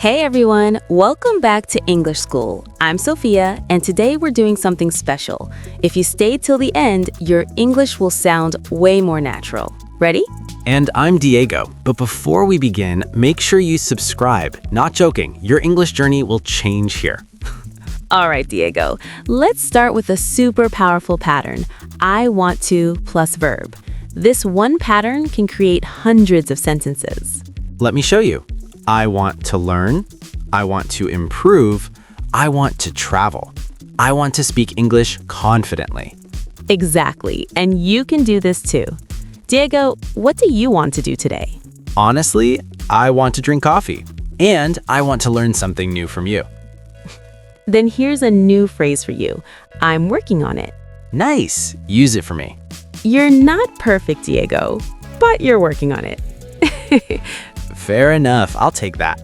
Hey everyone, welcome back to English School. I'm Sofia, and today we're doing something special. If you stay till the end, your English will sound way more natural. Ready? And I'm Diego, but before we begin, make sure you subscribe. Not joking, your English journey will change here. All right, Diego. Let's start with a super powerful pattern. I want to plus verb. This one pattern can create hundreds of sentences. Let me show you. I want to learn. I want to improve. I want to travel. I want to speak English confidently. Exactly, and you can do this too. Diego, what do you want to do today? Honestly, I want to drink coffee. And I want to learn something new from you. Then here's a new phrase for you. I'm working on it. Nice. Use it for me. You're not perfect, Diego, but you're working on it. Fair enough. I'll take that.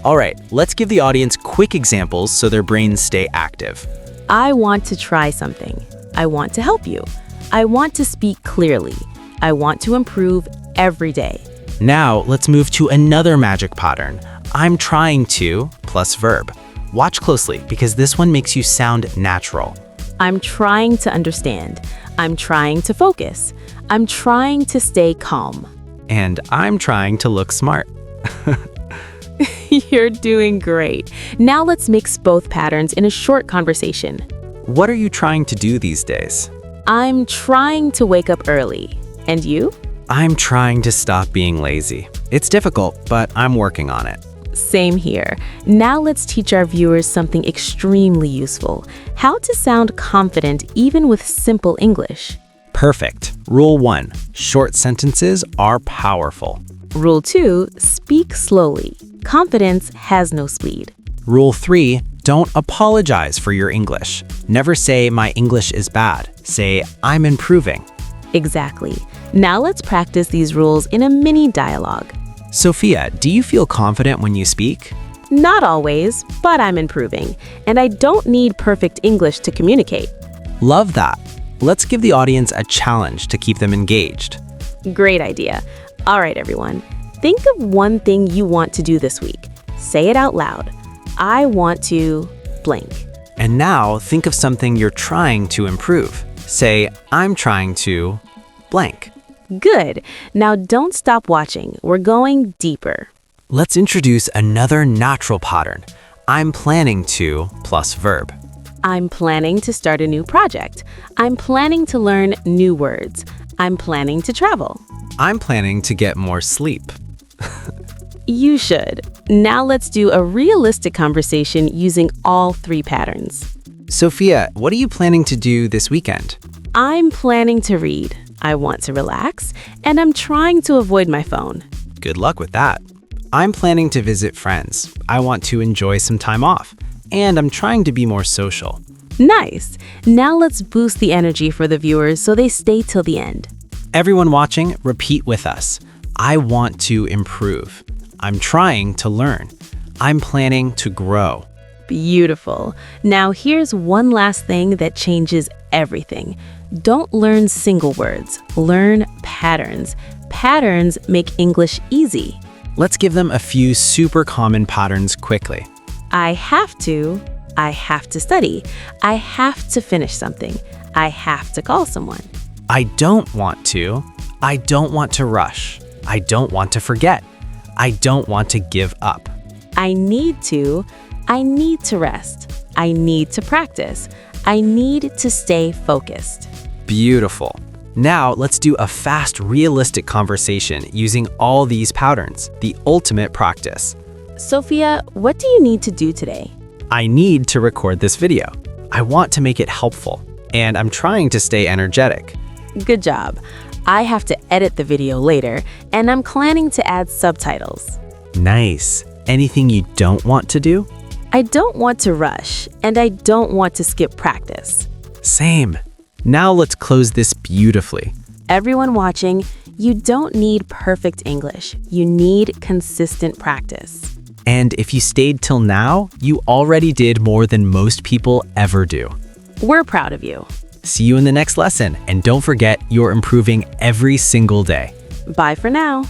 All right, let's give the audience quick examples so their brains stay active. I want to try something. I want to help you. I want to speak clearly. I want to improve every day. Now, let's move to another magic pattern. I'm trying to plus verb. Watch closely because this one makes you sound natural. I'm trying to understand. I'm trying to focus. I'm trying to stay calm. And I'm trying to look smart. You're doing great. Now let's mix both patterns in a short conversation. What are you trying to do these days? I'm trying to wake up early. And you? I'm trying to stop being lazy. It's difficult, but I'm working on it. Same here. Now let's teach our viewers something extremely useful. How to sound confident even with simple English. Perfect. Rule 1. Short sentences are powerful. Rule 2. Speak slowly. Confidence has no speed. Rule 3. Don't apologize for your English. Never say, my English is bad. Say, I'm improving. Exactly. Now let's practice these rules in a mini dialogue. Sophia, do you feel confident when you speak? Not always, but I'm improving. And I don't need perfect English to communicate. Love that. Let's give the audience a challenge to keep them engaged. Great idea. All right, everyone. Think of one thing you want to do this week. Say it out loud. I want to blank. And now think of something you're trying to improve. Say, I'm trying to blank. Good. Now don't stop watching. We're going deeper. Let's introduce another natural pattern. I'm planning to plus verb. I'm planning to start a new project. I'm planning to learn new words. I'm planning to travel. I'm planning to get more sleep. You should. Now let's do a realistic conversation using all three patterns. Sophia, what are you planning to do this weekend? I'm planning to read. I want to relax, and I'm trying to avoid my phone. Good luck with that. I'm planning to visit friends. I want to enjoy some time off. And I'm trying to be more social. Nice. Now let's boost the energy for the viewers so they stay till the end. Everyone watching, repeat with us. I want to improve. I'm trying to learn. I'm planning to grow. Beautiful. Now here's one last thing that changes everything. Don't learn single words. Learn patterns. Patterns make English easy. Let's give them a few super common patterns quickly. I have to study. I have to finish something. I have to call someone. I don't want to rush. I don't want to forget. I don't want to give up. I need to rest. I need to practice. I need to stay focused. Beautiful. Now let's do a fast, realistic conversation using all these patterns, the ultimate practice. Sophia, what do you need to do today? I need to record this video. I want to make it helpful, and I'm trying to stay energetic. Good job. I have to edit the video later, and I'm planning to add subtitles. Nice. Anything you don't want to do? I don't want to rush, and I don't want to skip practice. Same. Now let's close this beautifully. Everyone watching, you don't need perfect English. You need consistent practice. And if you stayed till now, you already did more than most people ever do. We're proud of you. See you in the next lesson, and don't forget, you're improving every single day. Bye for now.